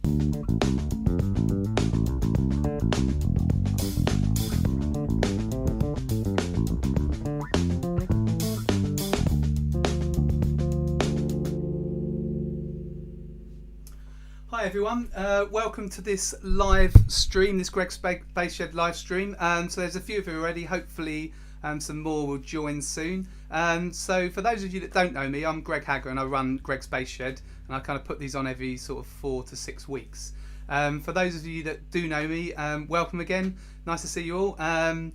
Hi everyone, welcome to this live stream, this Greg's Bass Shed live stream. So there's a few of you already, hopefully some more will join soon. So for those of you that don't know me, I'm Greg Hagger and I run Greg's Bass Shed, and I kind of put these on every sort of 4 to 6 weeks. For those of you that do know me, welcome again, nice to see you all. I've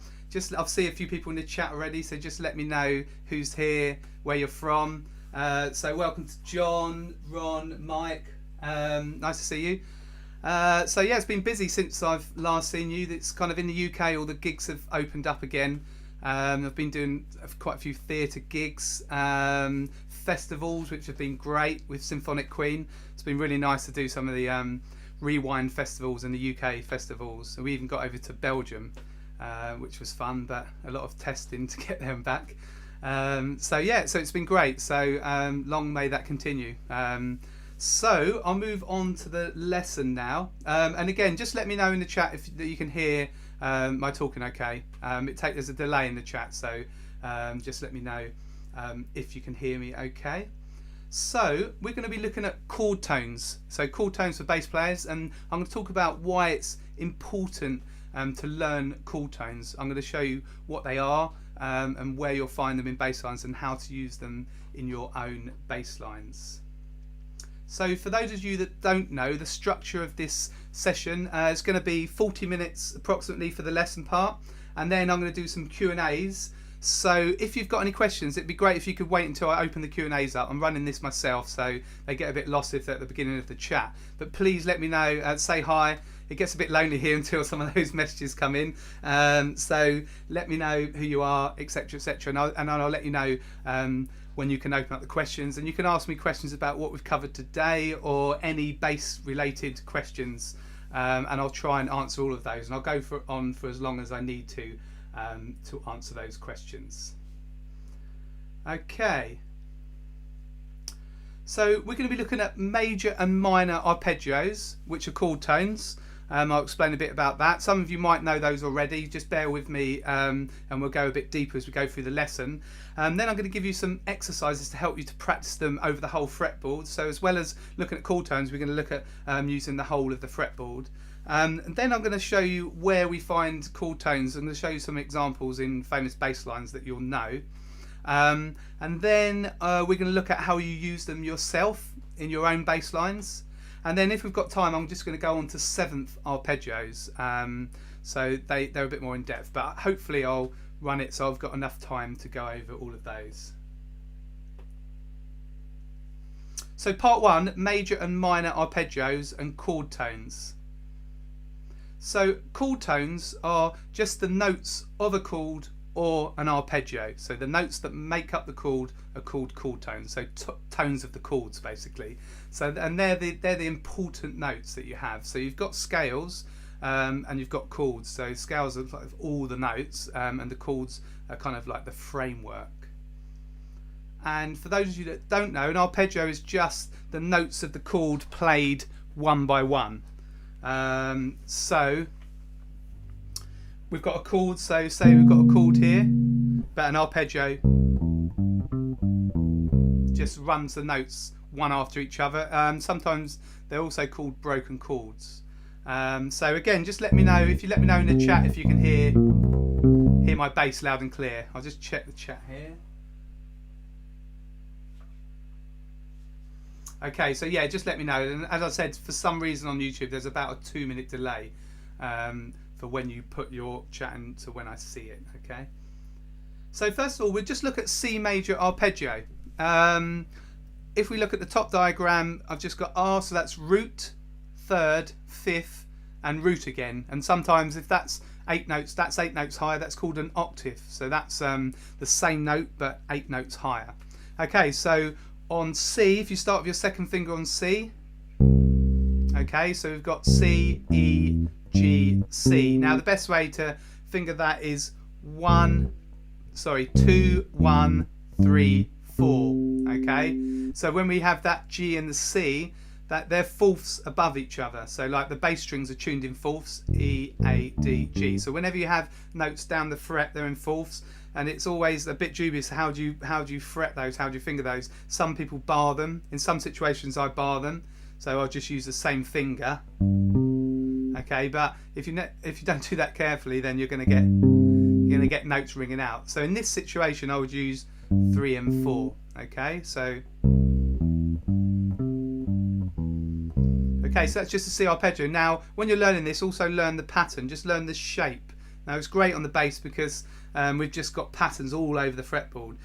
seen a few people in the chat already, so just let me know who's here, where you're from. So welcome to John, Ron, Mike. Nice to see you. So yeah, it's been busy since I've last seen you. It's kind of in the UK, all the gigs have opened up again. I've been doing quite a few theatre gigs, festivals, which have been great with Symphonic Queen. It's been really nice to do some of the Rewind festivals and the UK festivals. So we even got over to Belgium, which was fun, but a lot of testing to get them back. So yeah, so it's been great. So long may that continue. So I'll move on to the lesson now, and again just let me know in the chat if that you can hear my talking okay. There's a delay in the chat, so just let me know if you can hear me okay. So we're going to be looking at chord tones, so chord tones for bass players, and I'm going to talk about why it's important to learn chord tones. I'm going to show you what they are and where you'll find them in bass lines and how to use them in your own bass lines. So for those of you that don't know, the structure of this session is going to be 40 minutes approximately for the lesson part, and then I'm going to do some Q&As. So if you've got any questions, it'd be great if you could wait until I open the Q&As up. I'm running this myself, so they get a bit lost if they're at the beginning of the chat. But please let me know, say hi. It gets a bit lonely here until some of those messages come in. So let me know who you are, etc., etc., and I'll let you know when you can open up the questions, and you can ask me questions about what we've covered today or any bass related questions, and I'll try and answer all of those, and I'll go on for as long as I need to answer those questions. Okay, so we're going to be looking at major and minor arpeggios, which are chord tones. I'll explain a bit about that. Some of you might know those already, just bear with me, and we'll go a bit deeper as we go through the lesson. Then I'm going to give you some exercises to help you to practice them over the whole fretboard. So as well as looking at chord tones, we're going to look at using the whole of the fretboard. And then I'm going to show you where we find chord tones. I'm going to show you some examples in famous bass lines that you'll know. And then we're going to look at how you use them yourself in your own bass lines. And then if we've got time, I'm just going to go on to 7th arpeggios. So they're a bit more in depth, but hopefully I'll run it so I've got enough time to go over all of those. So part 1, major and minor arpeggios and chord tones. So chord tones are just the notes of a chord or an arpeggio. So the notes that make up the chord are called chord tones. So tones of the chords, basically. So and they're the important notes that you have. So you've got scales and you've got chords. So scales are like all the notes, and the chords are kind of like the framework. And for those of you that don't know, an arpeggio is just the notes of the chord played one by one. So we've got a chord, so say we've got a chord here, but an arpeggio just runs the notes one after each other. Sometimes they're also called broken chords. So again, just let me know, if you let me know in the chat if you can hear my bass loud and clear. I'll just check the chat here. Okay, so yeah, just let me know. And as I said, for some reason on YouTube, there's about a 2-minute delay for when you put your chat in to when I see it. Okay. So first of all, we'll just look at C major arpeggio. If we look at the top diagram, I've just got R, so that's root, third, fifth, and root again. And sometimes if that's 8 notes, that's 8 notes higher. That's called an octave. So that's the same note but 8 notes higher. Okay, so on C, if you start with your second finger on C, okay, so we've got C, E, G, C. Now the best way to finger that is 2, 1, 3, 4. Okay, so when we have that G and the C, that they're fourths above each other. So like the bass strings are tuned in fourths, E, A, D, G. So whenever you have notes down the fret, they're in fourths, and it's always a bit dubious. How do you fret those? How do you finger those? Some people bar them. In some situations, I bar them. So I'll just use the same finger. Okay, but if you don't do that carefully, then you're going to get notes ringing out. So in this situation, I would use 3 and 4. Okay, so that's just a C arpeggio. Now, when you're learning this, also learn the pattern. Just learn the shape. Now, it's great on the bass because we've just got patterns all over the fretboard.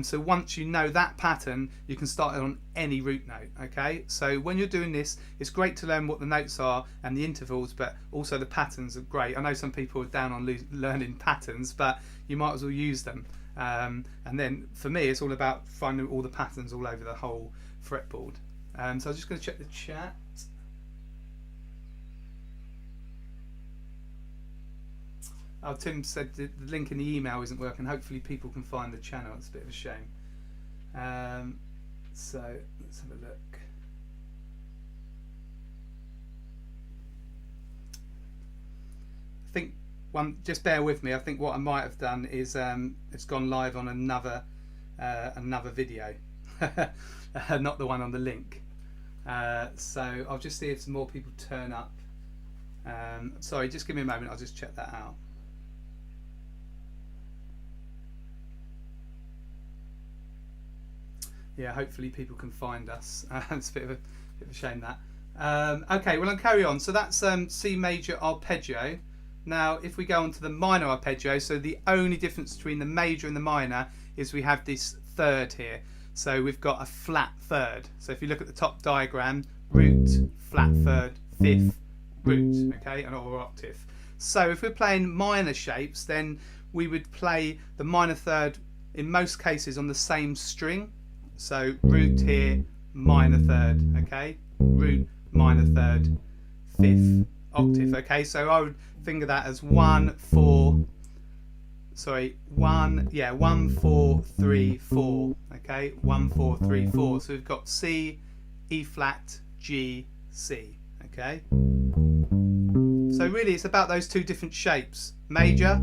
So once you know that pattern, you can start it on any root note. Okay, so when you're doing this, it's great to learn what the notes are and the intervals, but also the patterns are great. I know some people are down on learning patterns, but you might as well use them. And then for me, it's all about finding all the patterns all over the whole fretboard. So I'm just going to check the chat. Oh, Tim said the link in the email isn't working. Hopefully people can find the channel. It's a bit of a shame. So let's have a look. I think just bear with me. I think what I might have done is it's gone live on another video, not the one on the link. So I'll just see if some more people turn up. Sorry, just give me a moment. I'll just check that out. Yeah, hopefully people can find us. It's a bit of a shame that. Okay, well I'll carry on. So that's C major arpeggio. Now if we go on to the minor arpeggio, so the only difference between the major and the minor is we have this third here. So we've got a flat third. So if you look at the top diagram, root, flat third, fifth, root, okay, or octave. So if we're playing minor shapes, then we would play the minor third in most cases on the same string. So root here, minor third, okay, root, minor third, fifth, octave, okay. So I would finger that as 1, 4, 1, 4, 3, 4, okay, 1, 4, 3, 4. So we've got C, E flat, G, C, okay. So really it's about those two different shapes, major,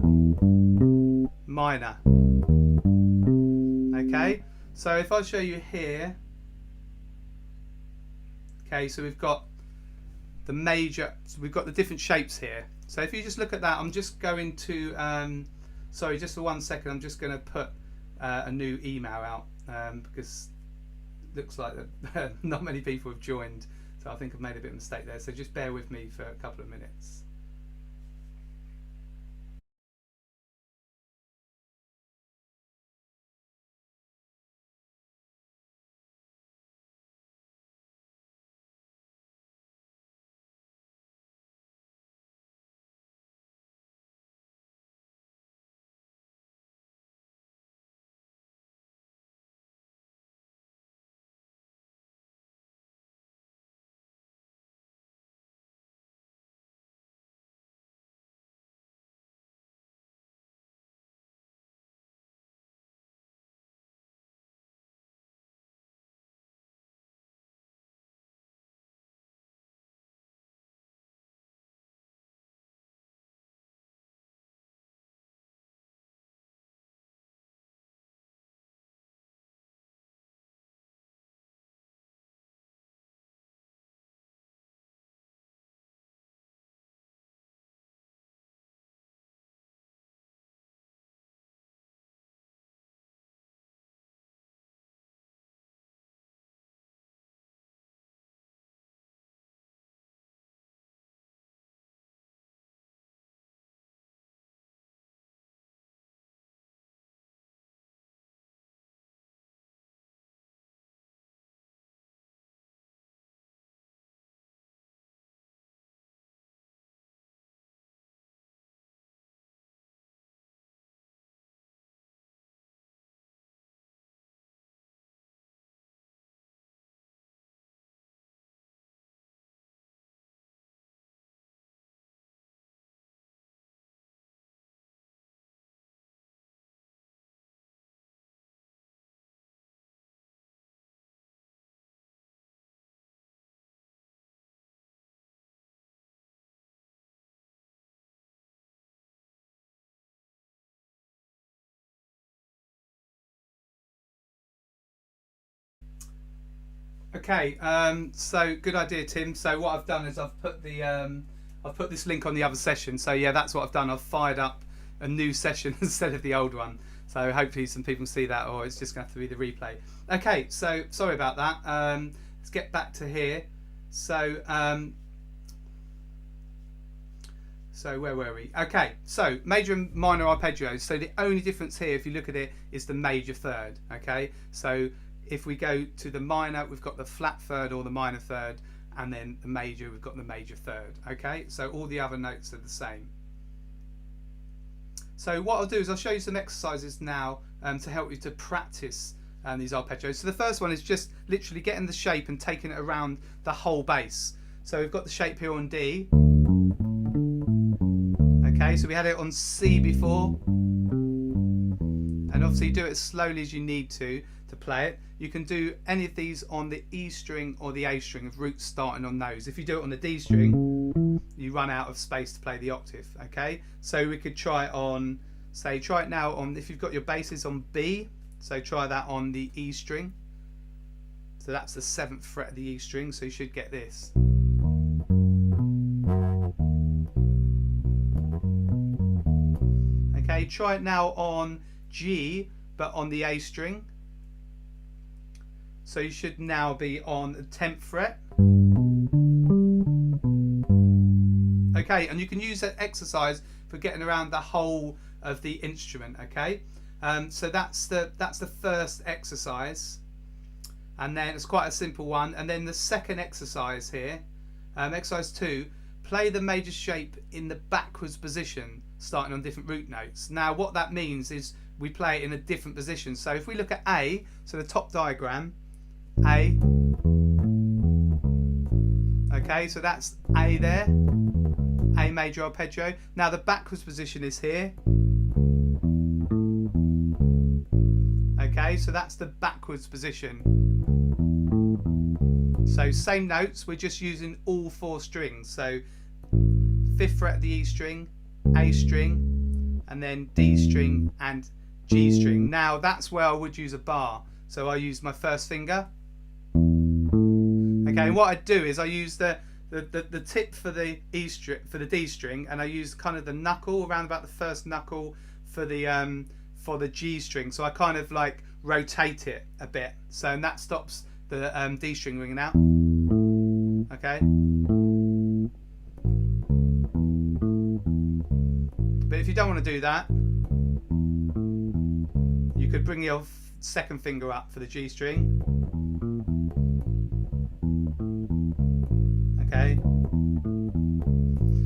minor, okay. So if I show you here, okay, so we've got the major, so we've got the different shapes here. So if you just look at that, I'm just going to, sorry, just for 1 second, I'm just going to put a new email out because it looks like that not many people have joined. So I think I've made a bit of a mistake there. So just bear with me for a couple of minutes. Okay, so good idea, Tim. So what I've done is I've put this link on the other session. So yeah, that's what I've done. I've fired up a new session instead of the old one. So hopefully some people see that, or it's just going to have to be the replay. Okay, so sorry about that. Let's get back to here. So where were we? Okay, so major and minor arpeggios. So the only difference here, if you look at it, is the major third. Okay, so if we go to the minor, we've got the flat third or the minor third, and then the major, we've got the major third. Okay, so all the other notes are the same. So what I'll do is I'll show you some exercises now to help you to practice these arpeggios. So the first one is just literally getting the shape and taking it around the whole bass. So we've got the shape here on D. Okay, so we had it on C before. And obviously do it as slowly as you need to play it. You can do any of these on the E string or the A string, of roots starting on those. If you do it on the D string, you run out of space to play the octave. Okay, so we could try it on, say, try it now on, if you've got your basses on B, so try that on the E string. So that's the 7th fret of the E string, so you should get this. Okay, try it now on G, but on the A string. So you should now be on the 10th fret. Okay, and you can use that exercise for getting around the whole of the instrument. Okay, so that's the first exercise, and then it's quite a simple one. And then the second exercise here, exercise 2, play the major shape in the backwards position, starting on different root notes. Now what that means is we play it in a different position. So if we look at A, so the top diagram, A, okay, so that's A there, A major arpeggio. Now the backwards position is here. Okay, so that's the backwards position. So same notes, we're just using all 4 strings. So 5th fret of the E string, A string, and then D string and G string. Now that's where I would use a bar. So I use my first finger. Okay, and what I do is I use the tip for the E string, for the D string, and I use kind of the knuckle around about the first knuckle for the G string. So I kind of like rotate it a bit. So and that stops the D string ringing out. Okay. But if you don't want to do that, you could bring your second finger up for the G string. Okay,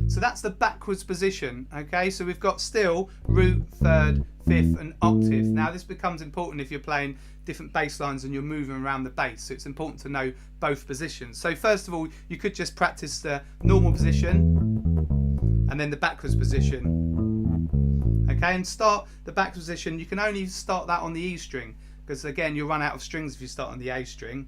so that's the backwards position. Okay, so we've got still root, third, 5th and octave. Now this becomes important if you're playing different bass lines and you're moving around the bass, so it's important to know both positions. So first of all, you could just practice the normal position and then the backwards position. Okay, and start the backwards position. You can only start that on the E string, because again you'll run out of strings if you start on the A string.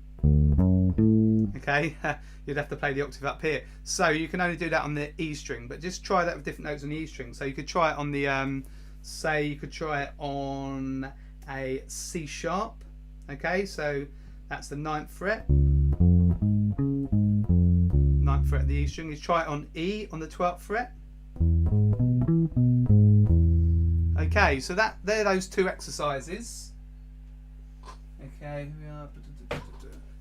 Okay, you'd have to play the octave up here, so you can only do that on the E string. But just try that with different notes on the E string. So you could try it on the say you could try it on a C sharp. Okay, so that's the 9th fret, 9th fret of the E string. You try it on E on the 12th fret. Okay, so they're those 2 exercises. Okay, here we are.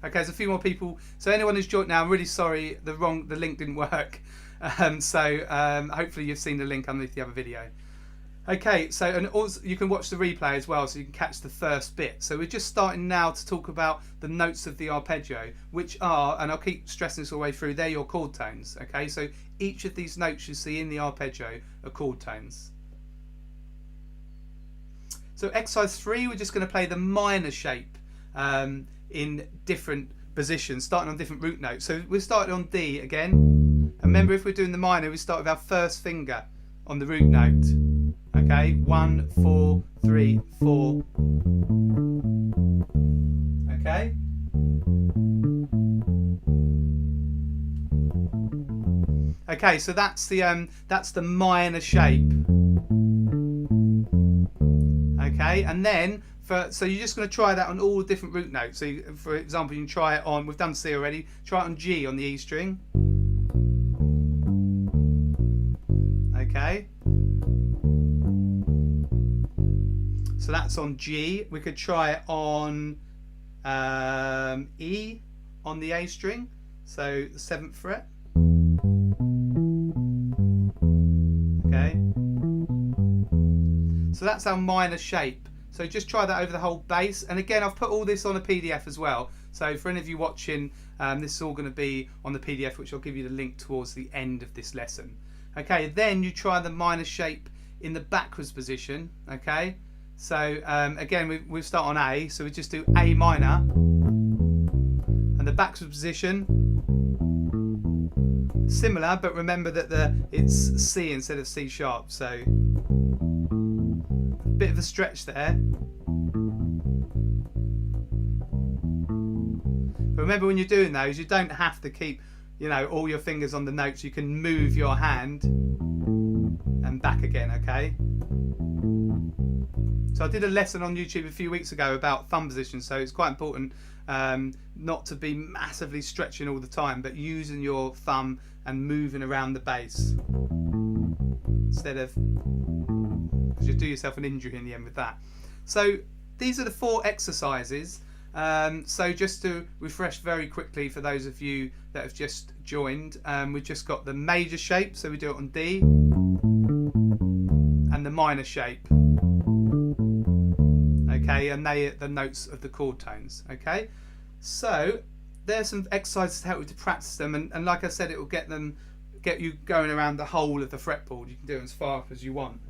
Okay, there's a few more people. So anyone who's joined now, I'm really sorry, the link didn't work. Hopefully you've seen the link underneath the other video. Okay, so and also you can watch the replay as well, so you can catch the first bit. So we're just starting now to talk about the notes of the arpeggio, which are, and I'll keep stressing this all the way through, they're your chord tones. Okay, so each of these notes you see in the arpeggio are chord tones. So exercise 3, we're just going to play the minor shape in different positions, starting on different root notes. So we started on D again. And remember, if we're doing the minor, we start with our first finger on the root note. Okay, 1, 4, 3, 4. Okay. Okay, so that's the minor shape. Okay, and then So you're just going to try that on all different root notes. So for example, you can try it on, we've done C already, try it on G on the E string. Okay. So that's on G. We could try it on E on the A string, so the 7th fret. Okay. So that's our minor shape. So just try that over the whole bass. And again, I've put all this on a PDF as well. So for any of you watching, this is all going to be on the PDF, which I'll give you the link towards the end of this lesson. Okay, then you try the minor shape in the backwards position. Okay, so again, we start on A, so we just do A minor, and the backwards position similar, but remember that it's C instead of C sharp, so a bit of a stretch there. But remember, when you're doing those, you don't have to keep, you know, all your fingers on the notes. You can move your hand and back again. Okay, so I did a lesson on YouTube a few weeks ago about thumb position, so it's quite important not to be massively stretching all the time, but using your thumb and moving around the bass instead of, because you'll do yourself an injury in the end with that. So these are the 4 exercises. So just to refresh very quickly for those of you that have just joined, we've just got the major shape, so we do it on D, and the minor shape. Okay, and they are the notes of the chord tones. Okay, so there's some exercises to help you to practice them, and like I said, it will get you going around the whole of the fretboard. You can do it as far up as you want.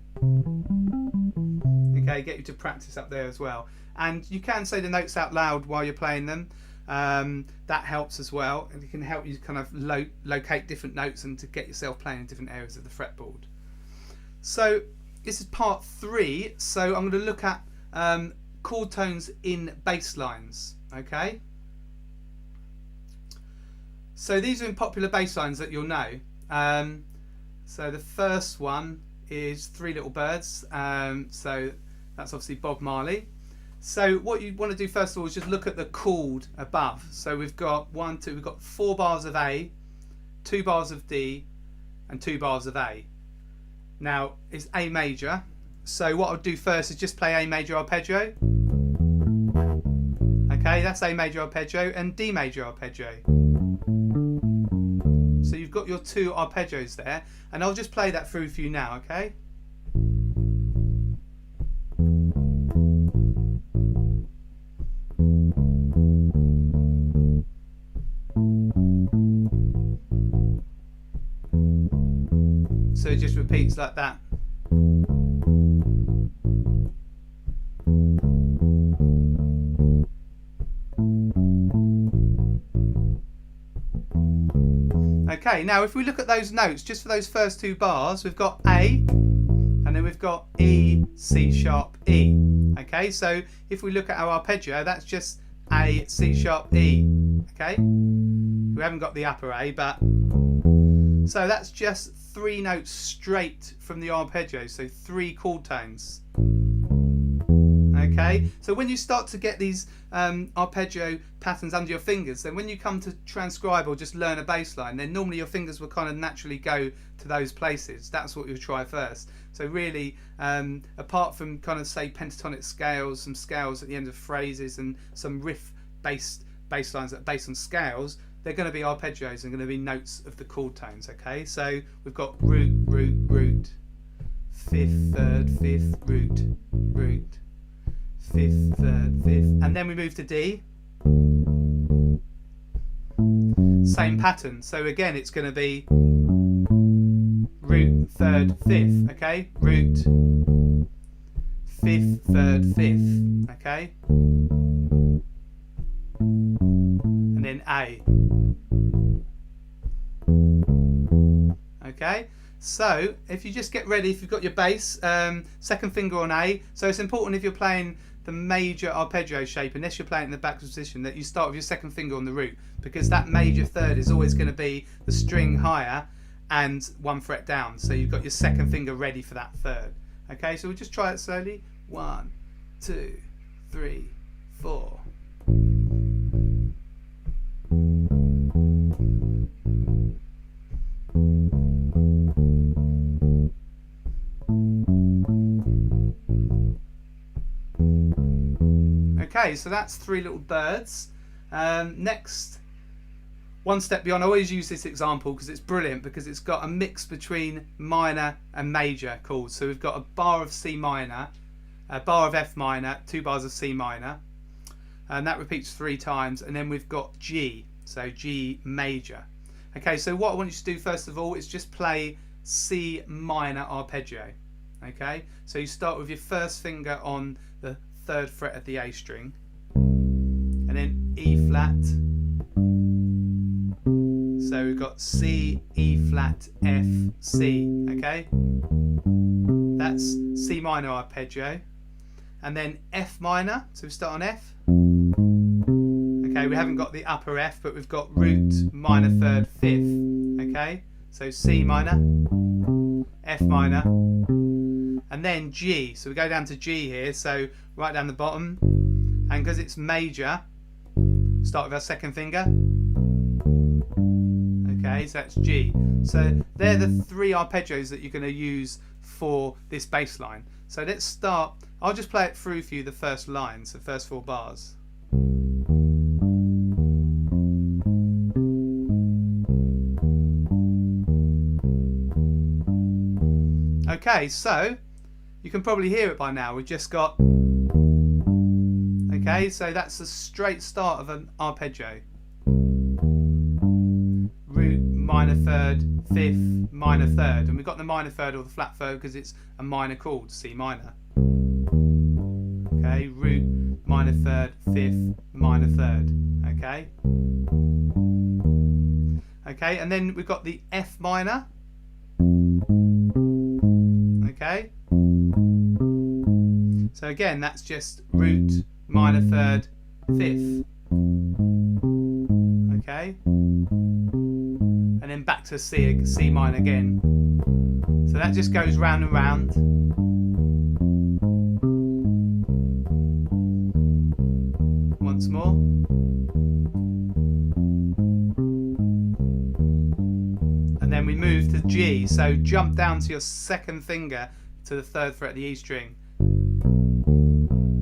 Okay, get you to practice up there as well. And you can say the notes out loud while you're playing them. That helps as well, and it can help you kind of locate different notes and to get yourself playing in different areas of the fretboard. So this is part 3. So I'm going to look at chord tones in bass lines. Okay. So these are in popular bass lines that you'll know. So the first one is Three Little Birds. So that's obviously Bob Marley. So what you want to do first of all is just look at the chord above. So we've got we've got 4 bars of A, 2 bars of D, and 2 bars of A. Now it's A major. So what I'll do first is just play A major arpeggio. Okay, that's A major arpeggio, and D major arpeggio. So you've got your 2 arpeggios there, and I'll just play that through for you now, okay? So it just repeats like that. Okay, now if we look at those notes, just for those first 2 bars, we've got A, and then we've got E, C sharp, E. Okay, so if we look at our arpeggio, that's just A, C sharp, E. Okay, we haven't got the upper A, but so that's just 3 notes straight from the arpeggio, so 3 chord tones. Okay, so when you start to get these arpeggio patterns under your fingers, then when you come to transcribe or just learn a bass line, then normally your fingers will kind of naturally go to those places. That's what you'll try first. So really, apart from kind of say pentatonic scales, some scales at the end of phrases, and some riff-based bass lines that are based on scales, they're going to be arpeggios and going to be notes of the chord tones. Okay, so we've got root, root, root, 5th, 3rd, 5th, root, root, 5th, 3rd, 5th, and then we move to D. Same pattern. So again, it's going to be root, 3rd, 5th. Okay, root, 5th, 3rd, 5th. Okay, and then A. Okay, so if you just get ready, if you've got your bass, 2nd finger on A. So it's important if you're playing the major arpeggio shape, unless you're playing in the backwards position, that you start with your 2nd finger on the root, because that major 3rd is always going to be the string higher and 1 fret down. So you've got your 2nd finger ready for that 3rd. Okay, so we'll just try it slowly. 1, 2, 3, 4. Okay, so that's 3 little birds. Next, one step beyond. I always use this example because it's brilliant, because it's got a mix between minor and major chords. So we've got a bar of C minor, a bar of F minor, 2 bars of C minor, and that repeats 3 times, and then we've got G, so G major. Okay, so what I want you to do first of all is just play C minor arpeggio. Okay, so you start with your first finger on the 3rd fret of the A string, and then E flat. So we've got C, E flat, F, C. Okay, that's C minor arpeggio. And then F minor, so we start on F. Okay, we haven't got the upper F, but we've got root, minor 3rd, 5th. Okay, so C minor, F minor, and then G. So we go down to G here, so right down the bottom, and because it's major, start with our 2nd finger. Okay, so that's G. So they're the 3 arpeggios that you're going to use for this bass line. So let's start. I'll just play it through for you, the first line, so the first 4 bars. Okay, so you can probably hear it by now. We've just got. Okay, so that's the straight start of an arpeggio. Root, minor 3rd, 5th, minor 3rd, and we've got the minor 3rd or the flat 3rd because it's a minor chord, C minor. Okay, root, minor 3rd, 5th, minor 3rd. Okay. Okay, and then we've got the F minor. Okay. So again, that's just root, minor 3rd, 5th. Okay. And then back to C minor again. So that just goes round and round. Once more. And then we move to G. So jump down to your 2nd finger to the 3rd fret of the E string.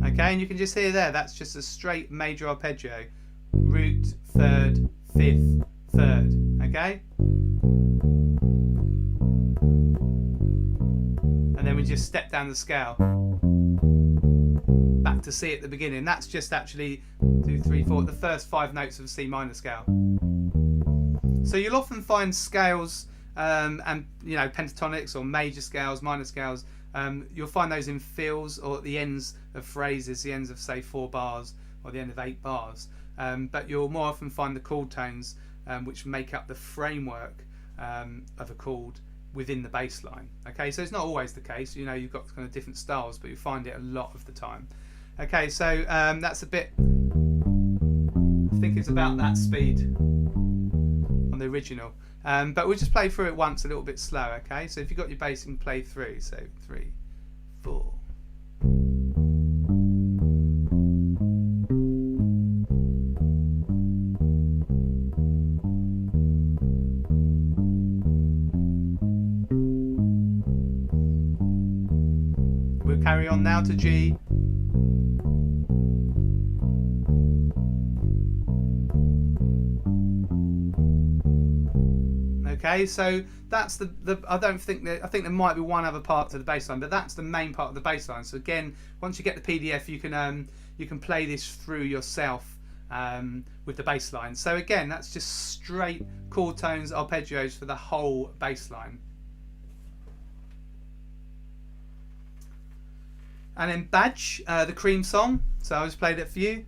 Okay, and you can just hear there, that's just a straight major arpeggio. Root, 3rd, 5th, 3rd. Okay? And then we just step down the scale. Back to C at the beginning. That's just actually 2, 3, 4, the first 5 notes of a C minor scale. So you'll often find scales and pentatonics or major scales, minor scales. You'll find those in fills or at the ends of phrases, the ends of say 4 bars or the end of 8 bars. But you'll more often find the chord tones which make up the framework of a chord within the bass line. Okay, so it's not always the case. You know, you've got kind of different styles, but you find it a lot of the time. Okay, so that's a bit. I think it's about that speed on the original. But we'll just play through it once a little bit slow. Okay, so if you've got your bass, you can play through. So 3, 4. We'll carry on now to G. Okay, so that's the I think there might be one other part to the bass line, but that's the main part of the bass line. So again, once you get the PDF, you can play this through yourself with the bass line. So again, that's just straight chord tones, arpeggios for the whole bass line. And then Badge, the Cream song. So I just played it for you.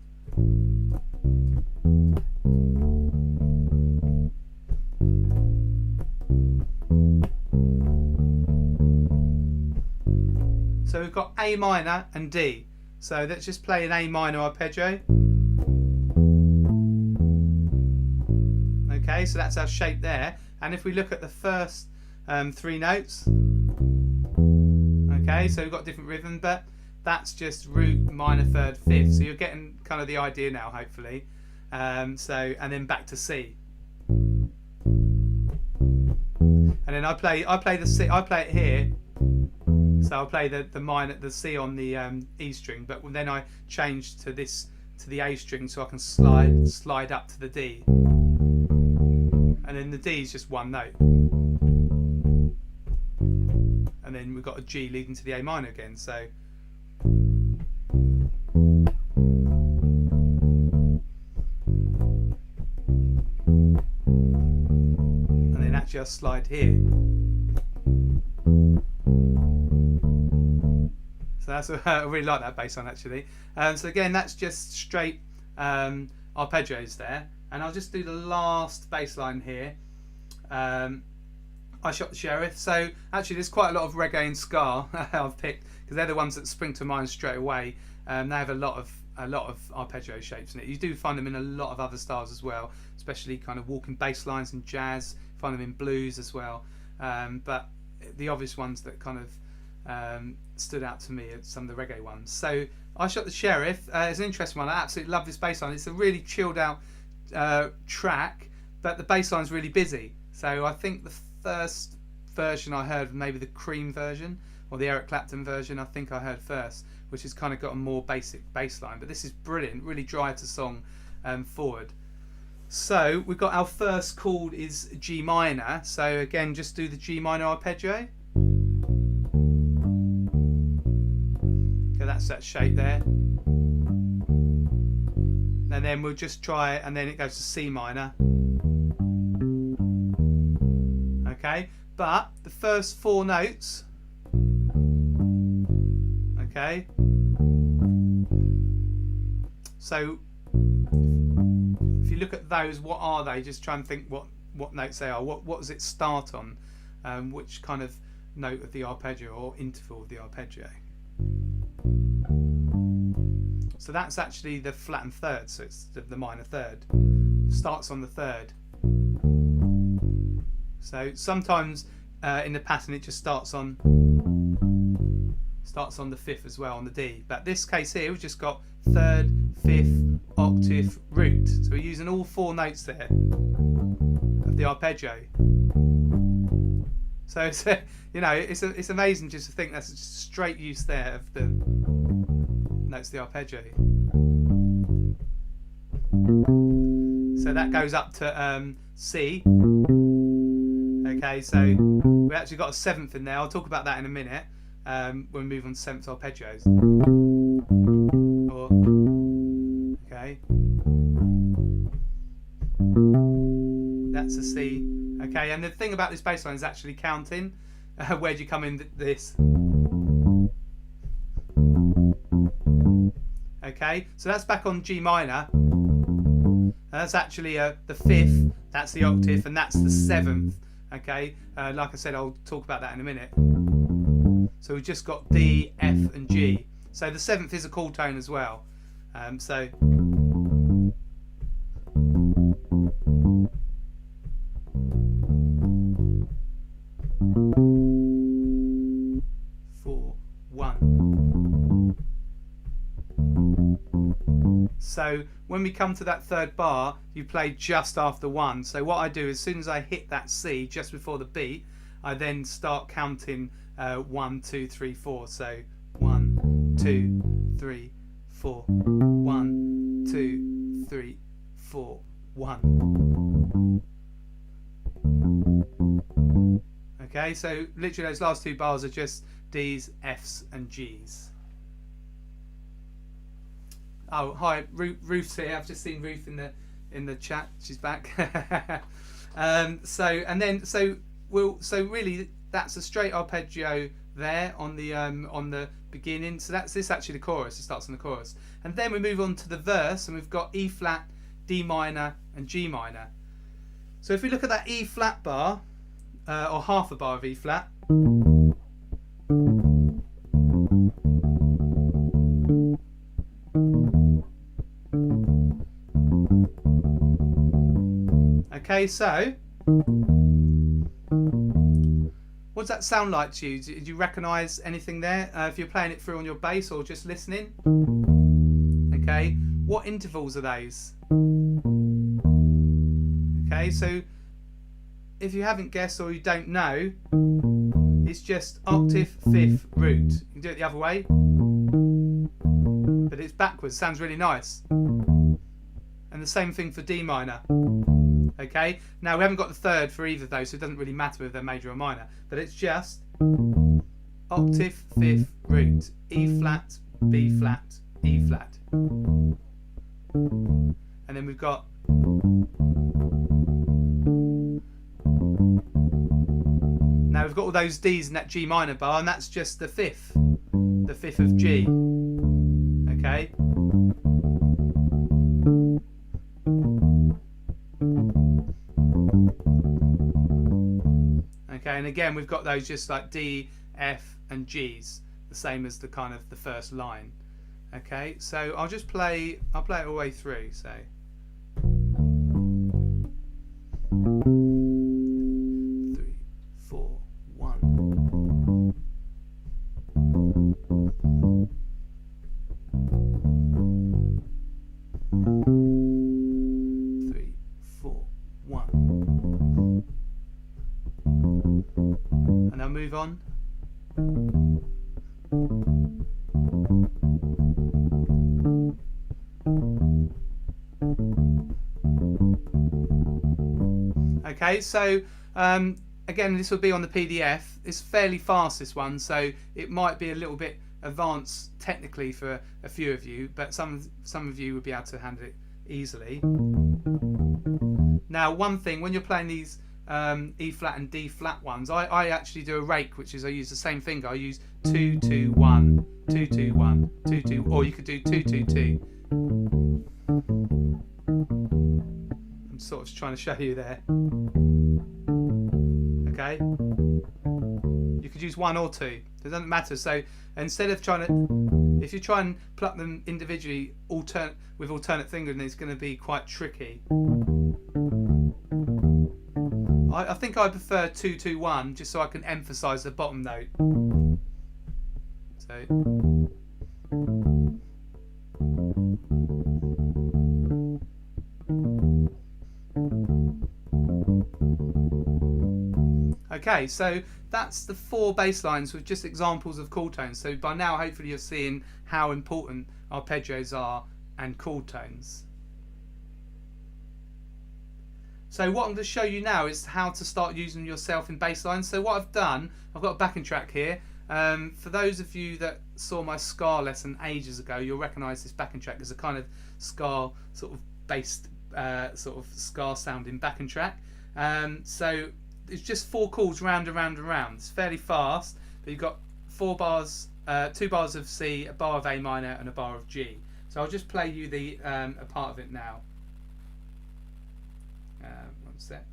So we've got A minor and D. So let's just play an A minor arpeggio. Okay, so that's our shape there. And if we look at the first 3 notes, okay, so we've got different rhythm, but that's just root, minor, third, fifth. So you're getting kind of the idea now, hopefully. And then back to C. And then I play the C. I play it here. So I'll play the minor, the C on the E string, but then I change to the A string, so I can slide up to the D. And then the D is just one note. And then we've got a G leading to the A minor again. So and then actually I'll slide here. So that's I really like that bass line actually. So again, that's just straight arpeggios there. And I'll just do the last bass line here. I Shot the Sheriff. So actually there's quite a lot of reggae and ska I've picked, because they're the ones that spring to mind straight away. They have a lot of arpeggio shapes in it. You do find them in a lot of other styles as well, especially kind of walking bass lines and jazz. You find them in blues as well. But the obvious ones that kind of stood out to me are some of the reggae ones. So I Shot the Sheriff is an interesting one. I absolutely love this bass line. It's a really chilled out track, but the bass line's really busy. So I think the first version I heard, maybe the Cream version or the Eric Clapton version, I think I heard first, which has kind of got a more basic bass line. But this is brilliant, really drives the song forward. So we've got our first chord is G minor. So again, just do the G minor arpeggio. Okay, that's that shape there. And then we'll just try, and then it goes to C minor. Okay, but the first four notes, okay, so if you look at those, what are they? Just try and think what notes they are. What does it start on? Which kind of note of the arpeggio or interval of the arpeggio? So that's actually the flattened third, so it's the minor third. Starts on the third. So sometimes in the pattern it just starts on the fifth as well, on the D. But this case here, we've just got third, fifth, octave, root. So we're using all four notes there of the arpeggio. So it's, you know, it's amazing just to think that's just straight use there of the notes of the arpeggio. So that goes up to C. Okay, so we actually got a seventh in there. I'll talk about that in a minute when we move on to seventh arpeggios. Okay, that's a C. Okay, and the thing about this bass line is actually counting. Where do you come in this? Okay, so that's back on G minor. That's actually the fifth, that's the octave, and that's the seventh. Okay, like I said, I'll talk about that in a minute. So we've just got D, F and G. So the seventh is a chord tone as well. So 4, 1. So when we come to that third bar, you play just after 1. So what I do, as soon as I hit that C just before the beat, I then start counting 1, 2, 3, 4. So 1, 2, 3, 4. 1, 2, 3, 4. 1. Okay, so literally those last two bars are just D's, F's and G's. Oh, hi, Ruth's here. I've just seen Ruth in the chat. She's back. So really that's a straight arpeggio there on the beginning. So this actually the chorus. It starts on the chorus, and then we move on to the verse, and we've got E flat, D minor, and G minor. So if we look at that E flat bar, or half a bar of E flat. Okay, so What does that sound like to you? Do you recognise anything there? If you're playing it through on your bass or just listening? Okay, what intervals are those? Okay, so if you haven't guessed or you don't know, it's just octave, fifth, root. You can do it the other way, but it's backwards. Sounds really nice. And the same thing for D minor. Okay, now we haven't got the third for either of those, so it doesn't really matter if they're major or minor, but it's just octave, fifth, root, E flat, B flat, E flat. And then we've got now we've got all those D's in that G minor bar, and that's just the fifth of G. Okay. Okay, and again we've got those just like D, F, and G's, the same as the kind of the first line. Okay, so I'll play it all the way through. So 3, 4, 1. 3, 4, 1. And I'll move on. Okay, so again, this will be on the PDF. It's fairly fast, this one, so it might be a little bit advanced technically for a few of you, but some of you will be able to handle it easily. Now, one thing, when you're playing these E flat and D flat ones, I actually do a rake, which is I use the same finger. I use 2 2 1 2 2 1 2 2, or you could do 2 2 2. I'm sort of trying to show you there. Okay, you could use 1 or 2, it doesn't matter. So instead of trying to, if you try and pluck them individually with alternate fingering, it's going to be quite tricky. I think I prefer 2 2 1, just so I can emphasize the bottom note. So okay, so that's the 4 bass lines with just examples of chord tones. So by now, hopefully, you're seeing how important arpeggios are and chord tones. So what I'm going to show you now is how to start using them yourself in bass lines. So what I've done, I've got a backing track here. For those of you that saw my ska lesson ages ago, you'll recognise this backing track as a kind of ska sort of based sort of ska sounding backing track. So it's just 4 chords round and round and round. It's fairly fast, but you've got 4 bars, 2 bars of C, a bar of A minor, and a bar of G. So I'll just play you the a part of it now. One sec.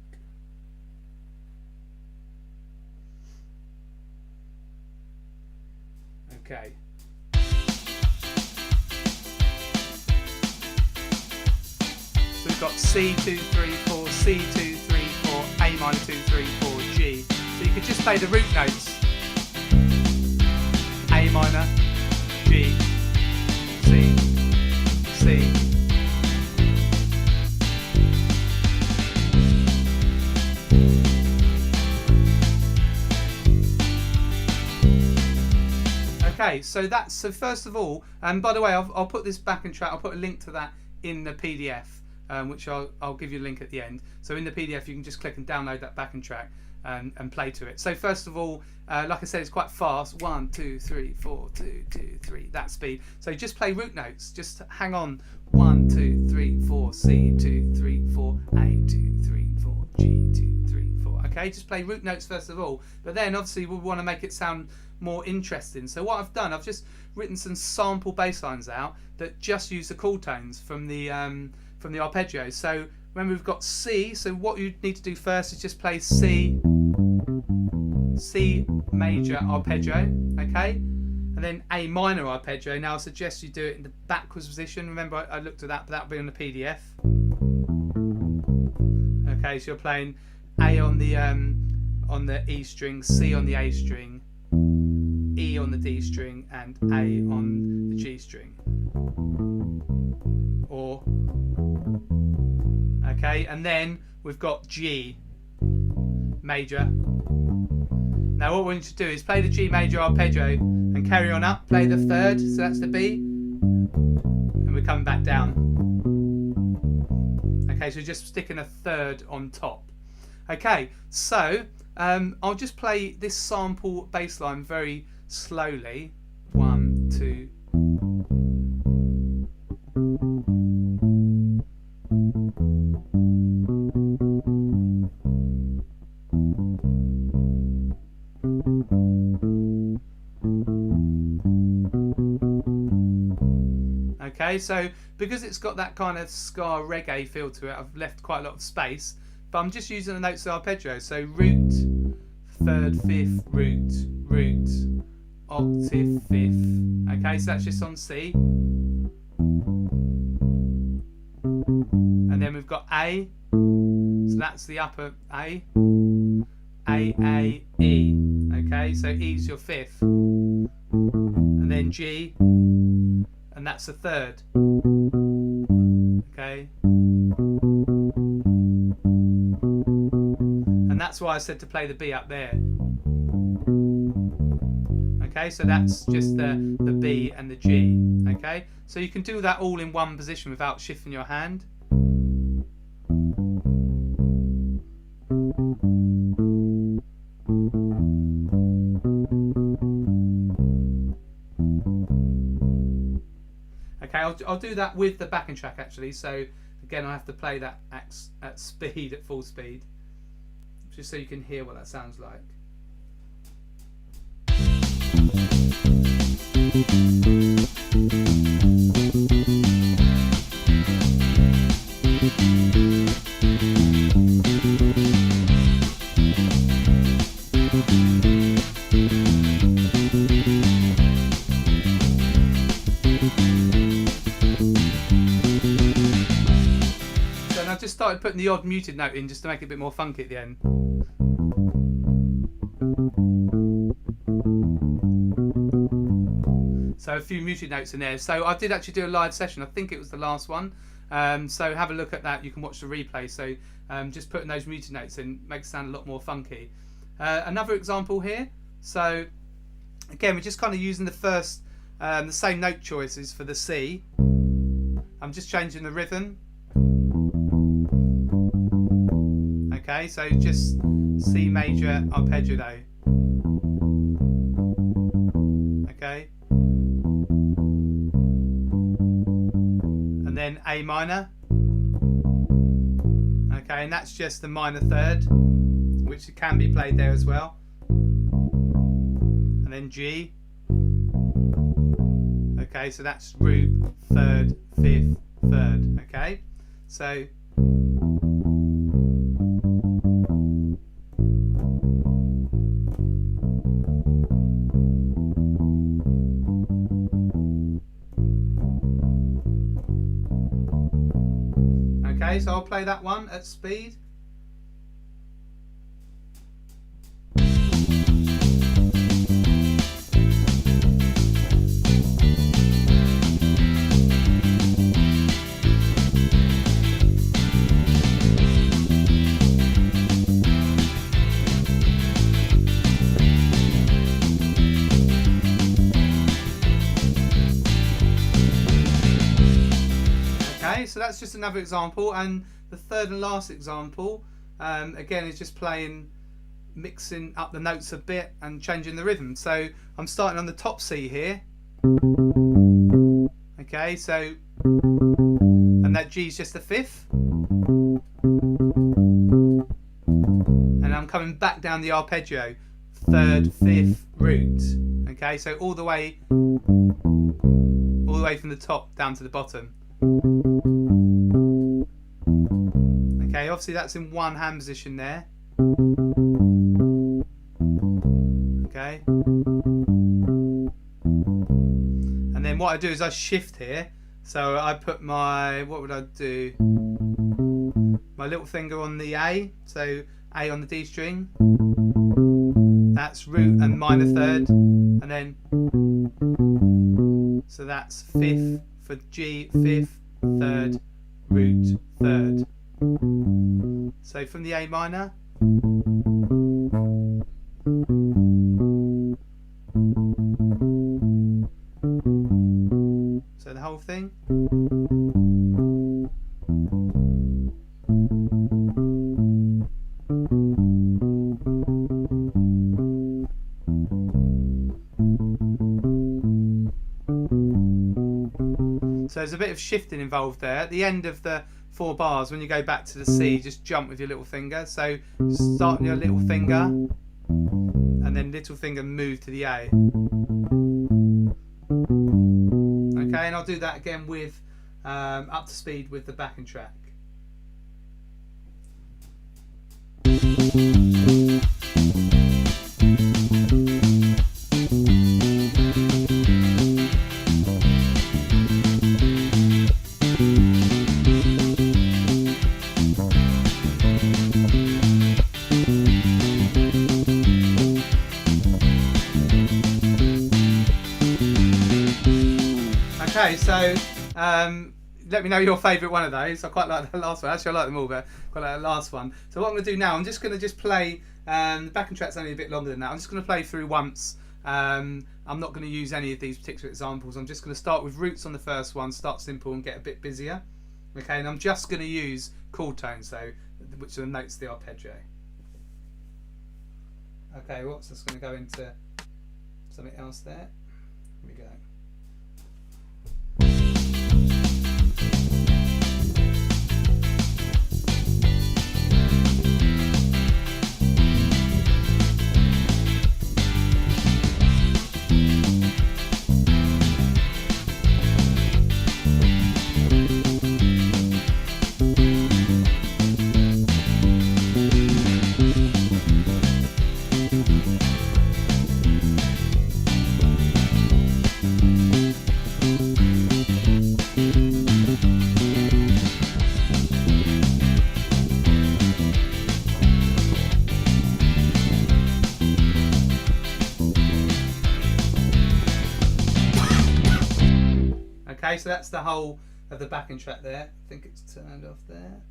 Okay. So we've got C 2 3 4, C 2 3 4, A minor 2 3 4, G. So you could just play the root notes. A minor, G, C, C. Okay, so first of all, and by the way, I'll put this backing track, I'll put a link to that in the PDF, which I'll give you a link at the end. So in the PDF, you can just click and download that backing track and play to it. So first of all, like I said, it's quite fast. 1 2 3 4 2 2 3. That speed. So just play root notes. Just hang on. 1 2 3 4 C 2 3 4 A 2 3 4 G 2 3 4. Okay, just play root notes first of all. But then obviously we want to make it sound more interesting. So what I've done, I've just written some sample bass lines out that just use the chord tones from the arpeggio. So remember, we've got C. So what you need to do first is just play C major arpeggio, okay, and then A minor arpeggio. Now I suggest you do it in the backwards position. Remember, I looked at that, but that'll be on the PDF. Okay, so you're playing A on the on the E string, C on the A string, E on the D string, and A on the G string. Or, okay, and then we've got G major. Now what we need to do is play the G major arpeggio and carry on up, play the third, so that's the B, and we're coming back down. Okay, so just sticking a third on top. Okay, so I'll just play this sample bass line very slowly. 1, 2. Okay, so because it's got that kind of ska reggae feel to it, I've left quite a lot of space, but I'm just using the notes of arpeggio. So root, third, fifth, root, root, octave, fifth. Okay, so that's just on C. And then we've got A, so that's the upper A. A, E. Okay, so E's your fifth. And then G, and that's the third. Okay. And that's why I said to play the B up there. Okay, so that's just the B and the G. Okay, so you can do that all in one position without shifting your hand. Okay, I'll do that with the backing track actually, so again I have to play that at speed, at full speed, just so you can hear what that sounds like. I just started putting the odd muted note in just to make it a bit more funky at the end. So a few muted notes in there. So I did actually do a live session. I think it was the last one. So have a look at that. You can watch the replay. So just putting those muted notes in makes it sound a lot more funky. Another example here. So again, we're just kind of using the same note choices for the C. I'm just changing the rhythm. Okay, so just C major arpeggio. Okay. And then A minor. Okay, and that's just the minor third, which can be played there as well. And then G. Okay, so that's root, third, fifth, third. Okay, so okay, so I'll play that one at speed. Okay, so that's just another example, and the third and last example again is just mixing up the notes a bit and changing the rhythm. So I'm starting on the top C here. Okay, so and that G is just the fifth, and I'm coming back down the arpeggio, third, fifth, root. Okay, so all the way from the top down to the bottom. Okay, obviously that's in one hand position there. Okay. And then what I do is I shift here. So I put my, what would I do? My little finger on the A, so A on the D string. that's root and minor third, and then so that's fifth for G, fifth, third, root, third. So from the A minor, so the whole thing. So there's a bit of shifting involved there. At the end of the 4 bars, when you go back to the C, just jump with your little finger. So start on your little finger, and then little finger move to the A. Okay, and I'll do that again with up to speed with the backing track. Okay, so let me know your favourite one of those. I quite like the last one. Actually, I like them all, but I quite like the last one. So what I'm going to do now, I'm just going to play. The backing track's only a bit longer than that. I'm just going to play through once. I'm not going to use any of these particular examples. I'm just going to start with roots on the first one, start simple and get a bit busier. Okay, and I'm just going to use chord tones, though, which are the notes of the arpeggio. Okay, whoops, just going to go into something else there. Here we go. Okay, so that's the whole of the backing track there. I think it's turned off there.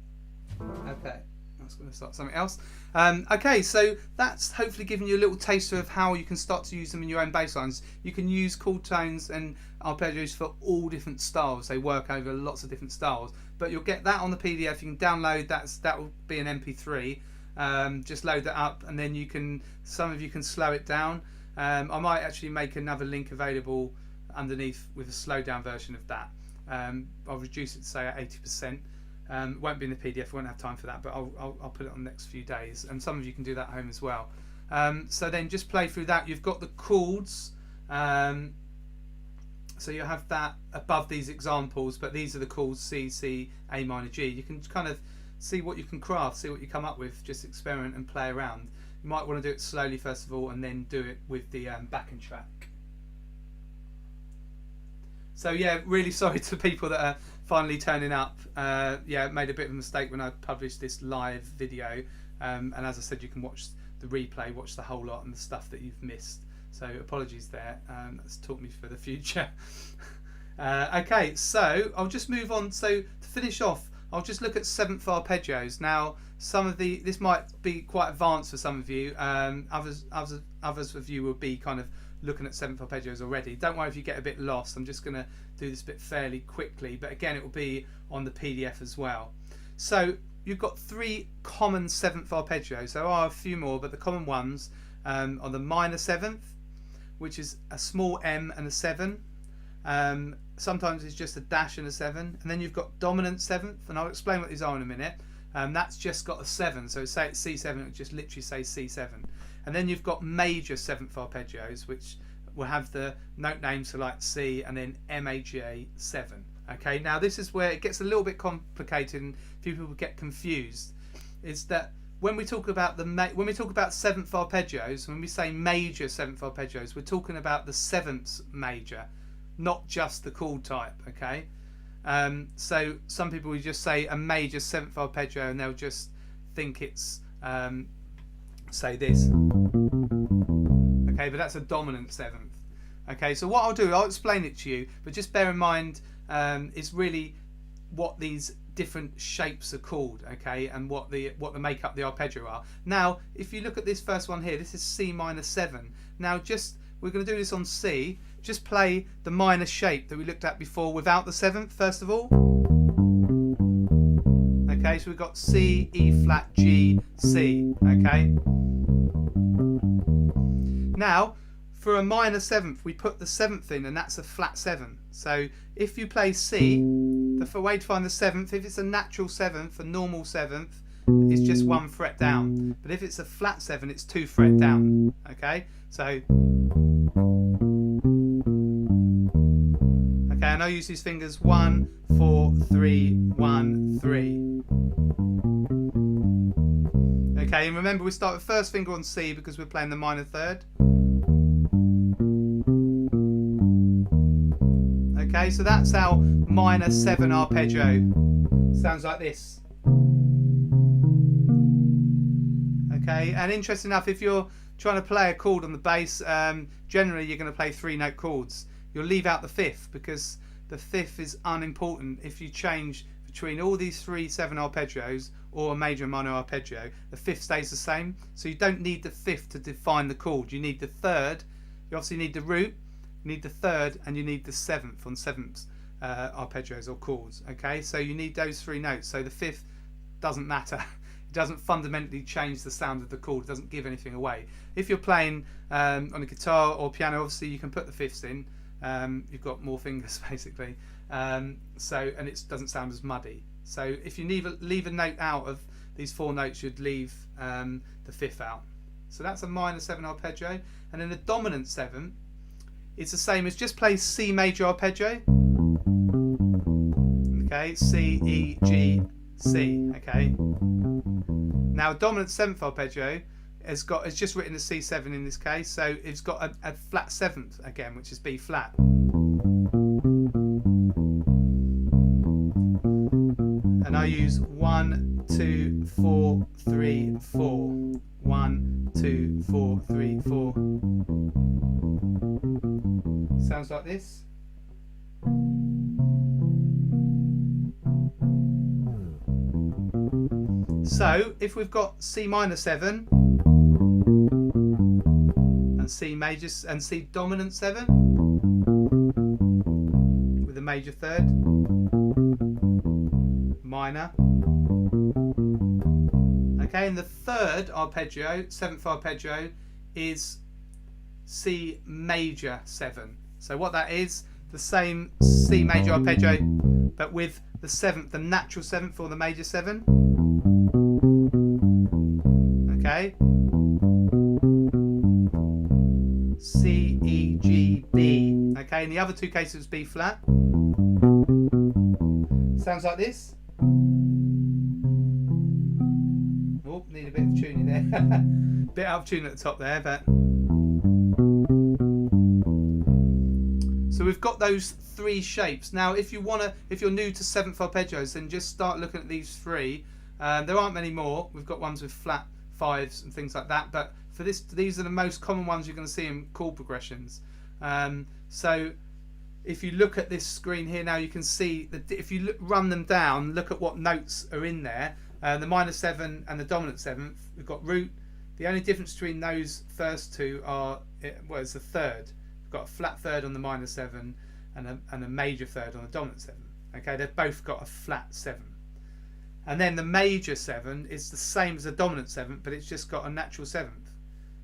Okay, I was going to start something else. Okay, so that's hopefully giving you a little taster of how you can start to use them in your own bass lines. You can use chord tones and arpeggios for all different styles. They work over lots of different styles. But you'll get that on the PDF. You can download that will be an MP3. Just load that up, and then you can. Some of you can slow it down. I might actually make another link available underneath with a slowed down version of that. I'll reduce it to say at 80%. It won't be in the PDF, I won't have time for that, but I'll put it on the next few days, and some of you can do that at home as well. So then just play through that. You've got the chords, so you have that above these examples, but these are the chords C, C, A minor, G. You can kind of see what you can craft, see what you come up with, just experiment and play around. You might want to do it slowly first of all, and then do it with the backing track. So yeah, really sorry to people that are finally turning up. Yeah, made a bit of a mistake when I published this live video, and as I said, you can watch the replay, watch the whole lot and the stuff that you've missed. So apologies there. That's taught me for the future. Okay, so I'll just move on. So to finish off, I'll just look at 7th arpeggios. Now, this might be quite advanced for some of you. Others of you will be kind of looking at 7th arpeggios already. Don't worry if you get a bit lost. I'm just going to do this bit fairly quickly, but again, it will be on the PDF as well. So you've got 3 common 7th arpeggios. There are a few more, but the common ones are the minor 7th, which is a small M and a 7. Sometimes it's just a dash and a 7, and then you've got dominant 7th, and I'll explain what these are in a minute. That's just got a 7, so say it's C7, it would just literally say C7. And then you've got major 7th arpeggios, which will have the note names for like C and then MAGA 7. Okay, now this is where it gets a little bit complicated and few people get confused. Is that when we talk about 7th arpeggios, when we say major 7th arpeggios, we're talking about the 7th major, not just the chord type. Okay, so some people will just say a major 7th arpeggio and they'll just think it's say this. okay, but that's a dominant 7th. Okay, so what I'll do, I'll explain it to you, but just bear in mind it's really what these different shapes are called, okay, and what the make up the arpeggio are. Now, if you look at this first one here, this is C minor 7. Now, we're going to do this on C. Just play the minor shape that we looked at before without the 7th first of all. Okay, so we've got C, E flat, G, C. Okay. Now, for a minor 7th, we put the 7th in, and that's a flat 7. So if you play C, the way to find the 7th, if it's a natural 7th, a normal 7th, it's just 1 fret down. But if it's a flat 7, it's 2 fret down. Okay, so okay, and I'll use these fingers 1, 4, 3, 1, 3. Okay, and remember we start with first finger on C because we're playing the minor 3rd. Okay, so that's our minor 7 arpeggio. Sounds like this. Okay, and interesting enough, if you're trying to play a chord on the bass, generally you're going to play 3-note chords. You'll leave out the 5th because the 5th is unimportant. If you change between all these 3 7 arpeggios or a major and minor arpeggio, the 5th stays the same. So you don't need the 5th to define the chord. You need the 3rd. You obviously need the root. You need the 3rd, and you need the 7th on 7th arpeggios or chords. Okay, so you need those 3 notes. So the 5th doesn't matter. It doesn't fundamentally change the sound of the chord. It doesn't give anything away. If you're playing on a guitar or piano, obviously you can put the 5ths in. You've got more fingers basically, and it doesn't sound as muddy. So if you leave a note out of these 4 notes, you'd leave the 5th out. So that's a minor 7 arpeggio, and then the dominant 7. It's the same as just play C major arpeggio. Okay, C, E, G, C. Okay. Now dominant 7th arpeggio it's just written a C7 in this case, so it's got a flat 7th again, which is B flat. And I use 1, 2, 4, 3, 4. 1, 2, 4, 3, 4. Sounds like this. So if we've got C minor 7 and C major and C dominant 7 with a major 3rd, minor. Okay, and the 3rd arpeggio, 7th arpeggio, is C major 7. So what that is, the same C major arpeggio, but with the 7th, the natural 7th or the major 7. Okay. C, E, G, B. Okay, in the other 2 cases, B flat. Sounds like this. Oh, need a bit of tuning there. Bit out of tune at the top there, but. So we've got those 3 shapes. Now, if you're new to 7th arpeggios, then just start looking at these 3. There aren't many more. We've got ones with flat 5s and things like that, but for these are the most common ones you're going to see in chord progressions. So if you look at this screen here now, you can see that if you run them down, look at what notes are in there. The minor 7 and the dominant 7th, we've got root. The only difference between those first 2 is the 3rd. We've got a flat 3rd on the minor 7 and a major 3rd on the dominant 7. Okay, they've both got a flat 7. And then the major 7 is the same as the dominant 7th, but it's just got a natural 7th.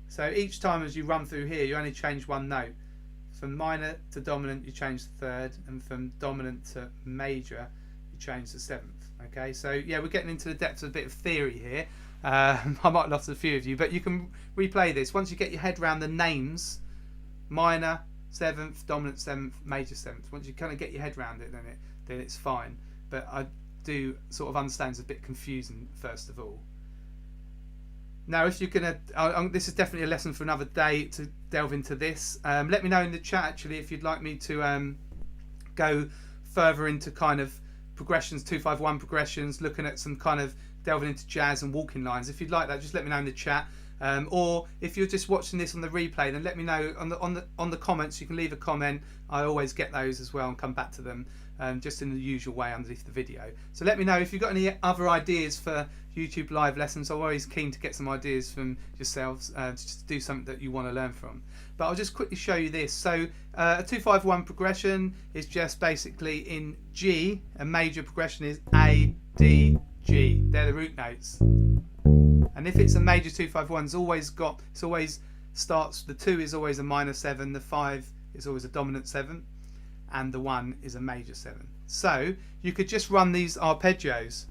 So each time as you run through here, you only change 1 note. From minor to dominant, you change the 3rd, and from dominant to major, you change the 7th. Okay, so yeah, we're getting into the depths of a bit of theory here. I might have lost a few of you, but you can replay this. Once you get your head around the names, minor 7th, dominant 7th, major 7th. Once you kind of get your head around it, then it's fine. But I do sort of understand it's a bit confusing first of all. Now, if you're gonna, this is definitely a lesson for another day to delve into this. Let me know in the chat actually if you'd like me to go further into kind of progressions, 2-5-1 progressions, looking at some kind of delving into jazz and walking lines. If you'd like that, just let me know in the chat. Or if you're just watching this on the replay, then let me know on the comments. You can leave a comment. I always get those as well and come back to them just in the usual way underneath the video. So let me know if you've got any other ideas for YouTube live lessons. I'm always keen to get some ideas from yourselves to just do something that you want to learn from. But I'll just quickly show you this. So a 2-5-1 progression is just basically in G. A major progression is A, D, G. They're the root notes. And if it's a major 2-5-1, it's always starts, the 2 is always a minor 7, the 5 is always a dominant 7, and the 1 is a major 7. So you could just run these arpeggios.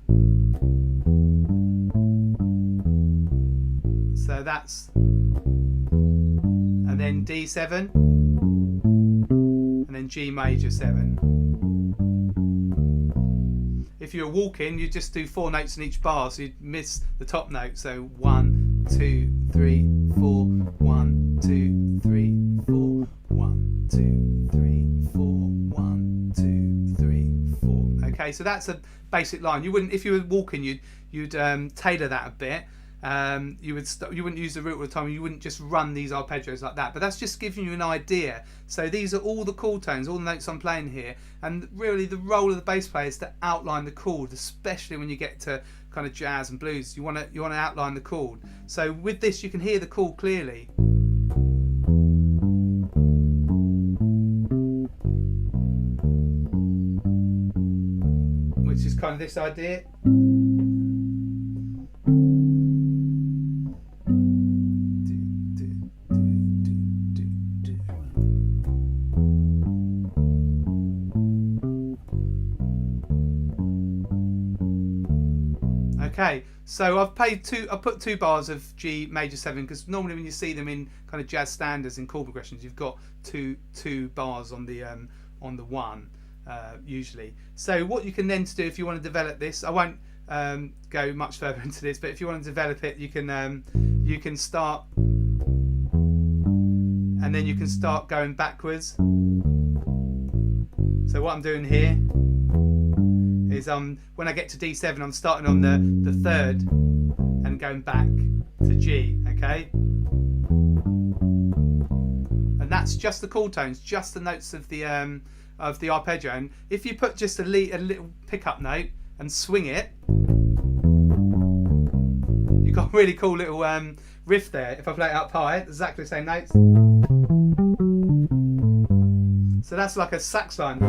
So that's, and then D7, and then G major 7. If you're walking, you just do 4 notes in each bar, so you'd miss the top note. So 1, 2, 3, 4, 1, 2, 3, 4, 1, 2, 3, 4, 1, 2, 3, 4. Okay, so that's a basic line. You wouldn't, if you were walking, you'd tailor that a bit. You wouldn't use the root all the time. You wouldn't just run these arpeggios like that, but that's just giving you an idea. So these are all the chord tones, all the notes I'm playing here, and really the role of the bass player is to outline the chord, especially when you get to kind of jazz and blues. You want to outline the chord. So with this, you can hear the chord clearly. Which is kind of this idea. Okay, so I've put 2 bars of G major 7 because normally when you see them in kind of jazz standards in chord progressions, you've got two bars on the 1 usually. So what you can then do if you want to develop this, I won't go much further into this, but if you want to develop it, you can start, and then you can start going backwards. So what I'm doing here is when I get to D7, I'm starting on the 3rd and going back to G, okay? And that's just the chord tones, just the notes of the arpeggio. And if you put just a little pickup note and swing it, you've got a really cool little riff there. If I play it up high, exactly the same notes. So that's like a sax line.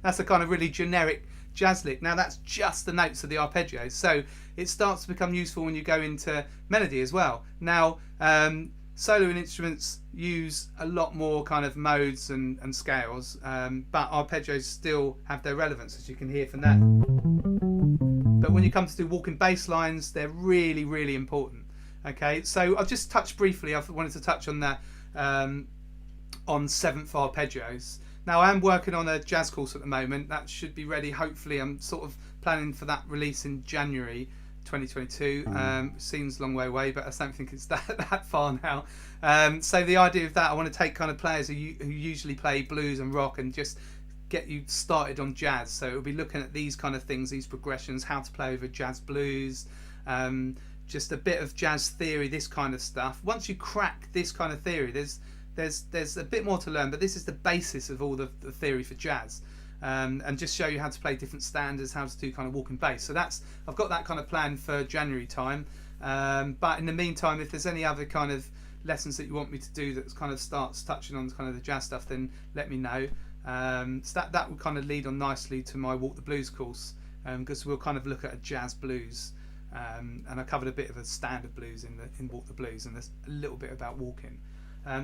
That's a kind of really generic jazz lick. Now that's just the notes of the arpeggio, so it starts to become useful when you go into melody as well. Now soloing instruments use a lot more kind of modes and scales, but arpeggios still have their relevance, as you can hear from that. But when you come to do walking bass lines, they're really, really important. Okay, so I've just touched briefly, I wanted to touch on that on 7th arpeggios. Now I am working on a jazz course at the moment that should be ready. Hopefully, I'm sort of planning for that release in January 2022. Seems a long way away, but I don't think it's that far now. So the idea of that, I want to take kind of players who usually play blues and rock and just get you started on jazz. So it'll be looking at these kind of things, these progressions, how to play over jazz blues, just a bit of jazz theory, this kind of stuff. Once you crack this kind of theory, there's a bit more to learn, but this is the basis of all the theory for jazz, and just show you how to play different standards, how to do kind of walking bass. So I've got that kind of plan for January time, but in the meantime, if there's any other kind of lessons that you want me to do that kind of starts touching on kind of the jazz stuff, then let me know. So that will kind of lead on nicely to my Walk the Blues course, because we'll kind of look at a jazz blues, and I covered a bit of a standard blues in Walk the Blues, and there's a little bit about walking.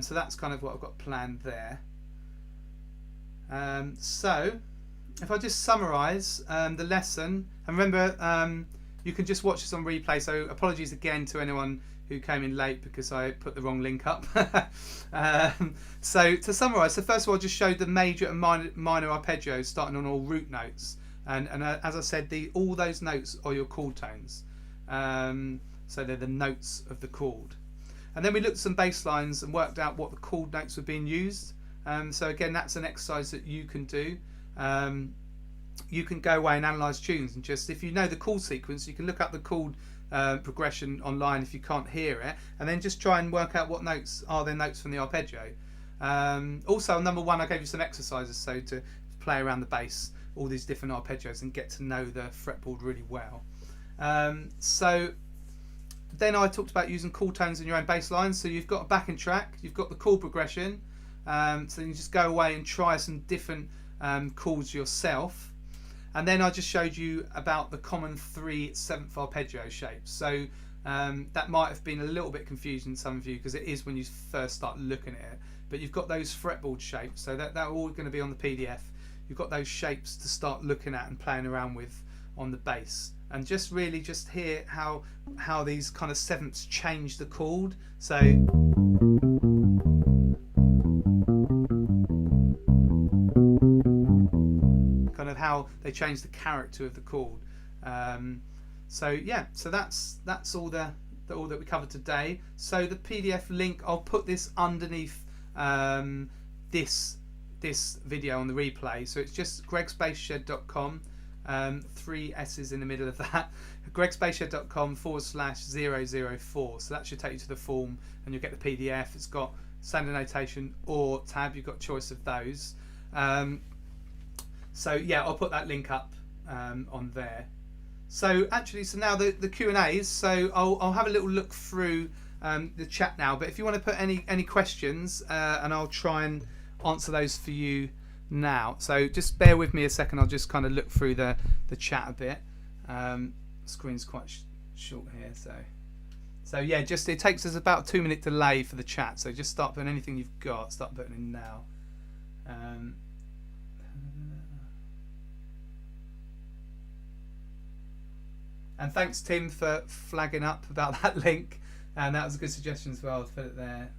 So that's kind of what I've got planned there. So if I just summarise the lesson, and remember you can just watch this on replay, so apologies again to anyone who came in late because I put the wrong link up. So to summarise, so first of all I just showed the major and minor arpeggios starting on all root notes, and as I said, all those notes are your chord tones, so they're the notes of the chord. And then we looked at some bass lines and worked out what the chord notes were being used. So again, that's an exercise that you can do. You can go away and analyse tunes, and just, if you know the chord sequence, you can look up the chord progression online if you can't hear it, and then just try and work out what notes are their notes from the arpeggio. Also, on number 1, I gave you some exercises so to play around the bass, all these different arpeggios, and get to know the fretboard really well. So then I talked about using chord tones in your own bass lines. So you've got a backing track, you've got the chord progression, so you just go away and try some different chords yourself. And then I just showed you about the common 3 7th arpeggio shapes. So that might have been a little bit confusing to some of you, because it is when you first start looking at it. But you've got those fretboard shapes, so they're all going to be on the PDF. You've got those shapes to start looking at and playing around with on the bass, and just really just hear how these kind of 7ths change the chord. So kind of how they change the character of the chord. So yeah, so that's all that we covered today. So the PDF link, I'll put this underneath this video on the replay. So it's just gregspaceshed.com, 3 S's in the middle of that, gregspaceshed.com/004. So that should take you to the form, and you'll get the PDF. It's got standard notation or tab, you've got choice of those. So yeah, I'll put that link up on there. So actually, so now the Q&As, so I'll have a little look through the chat now, but if you want to put any questions, and I'll try and answer those for you now. So just bear with me a second, I'll just kind of look through the chat a bit. Screen's quite short here, so yeah, just it takes us about a 2-minute delay for the chat, so just start putting anything you've got, start putting in now. And thanks Tim for flagging up about that link, and that was a good suggestion as well to put it there.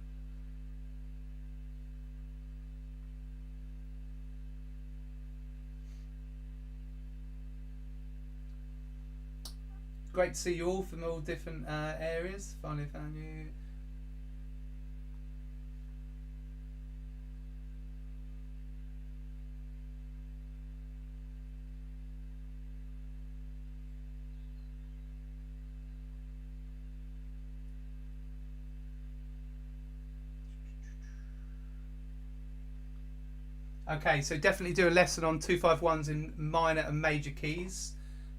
Great to see you all from all different areas. Finally found you. Okay, so definitely do a lesson on 251s in minor and major keys.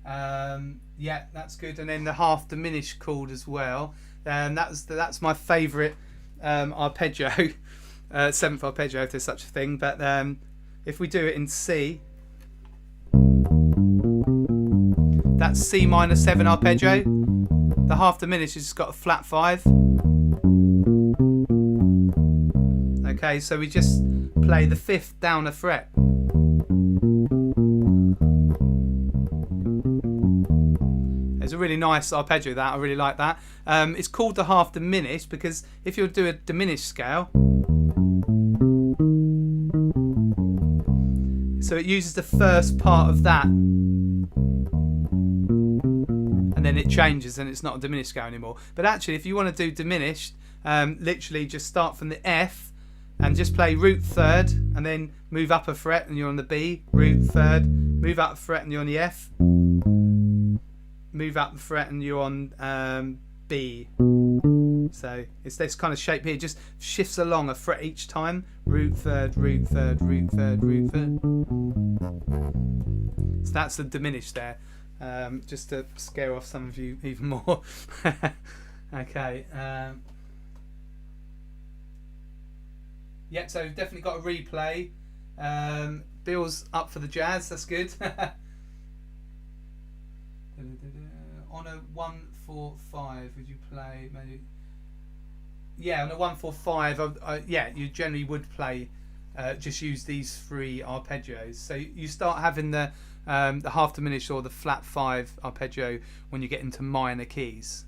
Yeah, that's good. And then the half diminished chord as well. That's my favourite arpeggio, 7th arpeggio if there's such a thing. But if we do it in C, that's C minor 7 arpeggio. The half diminished has just got a flat 5. Okay, so we just play the 5th down a fret. It's a really nice arpeggio, that I really like that. It's called the half diminished because if you do a diminished scale, so it uses the first part of that, and then it changes and it's not a diminished scale anymore. But actually, if you want to do diminished, literally just start from the F and just play root 3rd, and then move up a fret and you're on the B, root 3rd, move up a fret and you're on the F, move up the fret and you're on B. So it's this kind of shape here, just shifts along a fret each time. Root 3rd, root 3rd, root 3rd, root 3rd. So that's the diminished there, just to scare off some of you even more. Okay. Yeah, so definitely got a replay. Bill's up for the jazz, that's good. On a 145, would you play maybe? Yeah, on a 145, yeah, you generally would play, just use these 3 arpeggios. So you start having the half diminished or the flat 5 arpeggio when you get into minor keys.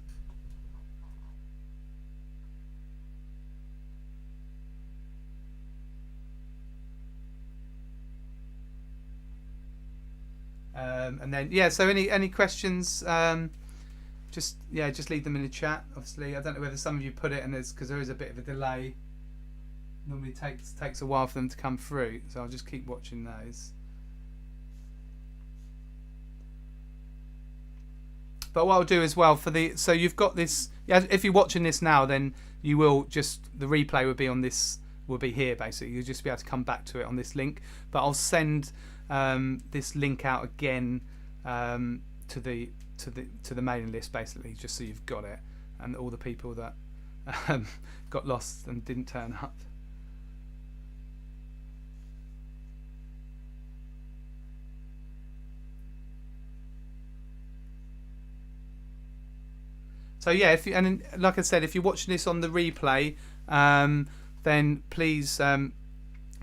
And then yeah, so any questions, just leave them in the chat. Obviously I don't know whether some of you put it, and there's because there is a bit of a delay, normally takes a while for them to come through, so I'll just keep watching those. But what I'll do as well for the, so you've got this, if you're watching this now, then you will just, the replay will be on this, will be here basically. You'll just be able to come back to it on this link. But I'll send this link out again to the mailing list basically, just so you've got it, and all the people that got lost and didn't turn up. So yeah, if you, and like I said, if you're watching this on the replay, then please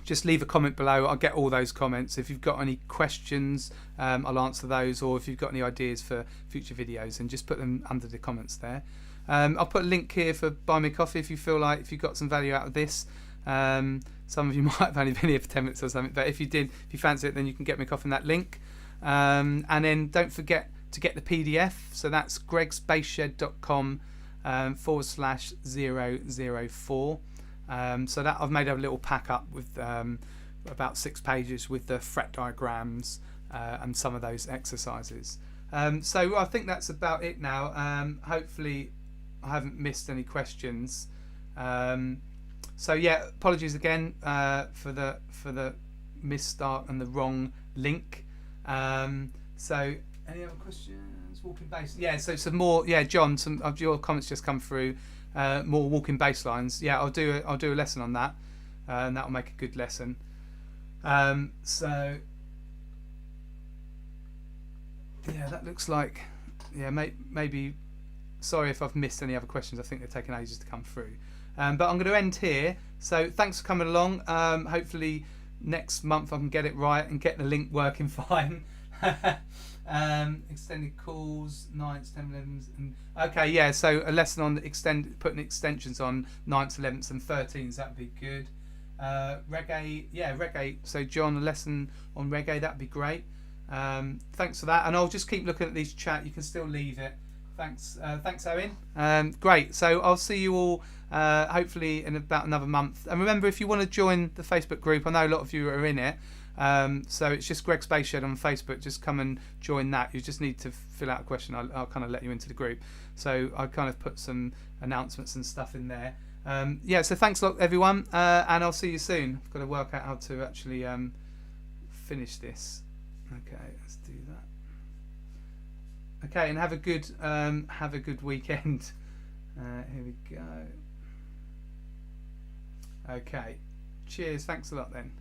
just leave a comment below. I'll get all those comments. If you've got any questions, I'll answer those, or if you've got any ideas for future videos, and just put them under the comments there. I'll put a link here for buy me a coffee if you feel like, if you got some value out of this. Some of you might have only been here for 10 minutes or something, but if you did, if you fancy it, then you can get me a coffee in that link. And then don't forget to get the PDF. So that's gregsspaceshed.com/004. So that I've made a little pack up with about 6 pages with the fret diagrams and some of those exercises. So I think that's about it now. Hopefully I haven't missed any questions. So yeah, apologies again for the misstart and the wrong link. So any other questions? Walking bass. Yeah, so some more. Yeah, John, some of your comments just come through. More walking bass lines. Yeah, I'll do a lesson on that, and that'll make a good lesson. So yeah, that looks like, yeah, maybe. Sorry if I've missed any other questions. I think they're taking ages to come through. But I'm going to end here. So thanks for coming along. Hopefully next month I can get it right and get the link working fine. Extended calls, 9th, 10th, 11th, and okay, yeah. So a lesson on putting extensions on 9th, 11th, and 13th. That'd be good. Reggae, yeah, reggae. So John, a lesson on reggae. That'd be great. Thanks for that, and I'll just keep looking at these chat. You can still leave it. Thanks, thanks, Owen. Great. So I'll see you all hopefully in about another month. And remember, if you want to join the Facebook group, I know a lot of you are in it. So it's just Greg Spaceshed on Facebook. Just come and join that. You just need to fill out a question. I'll kind of let you into the group. So I kind of put some announcements and stuff in there. Yeah. So thanks a lot, everyone, and I'll see you soon. I've got to work out how to actually finish this. Okay, let's do that. Okay, and have a good weekend. Here we go. Okay, cheers. Thanks a lot then.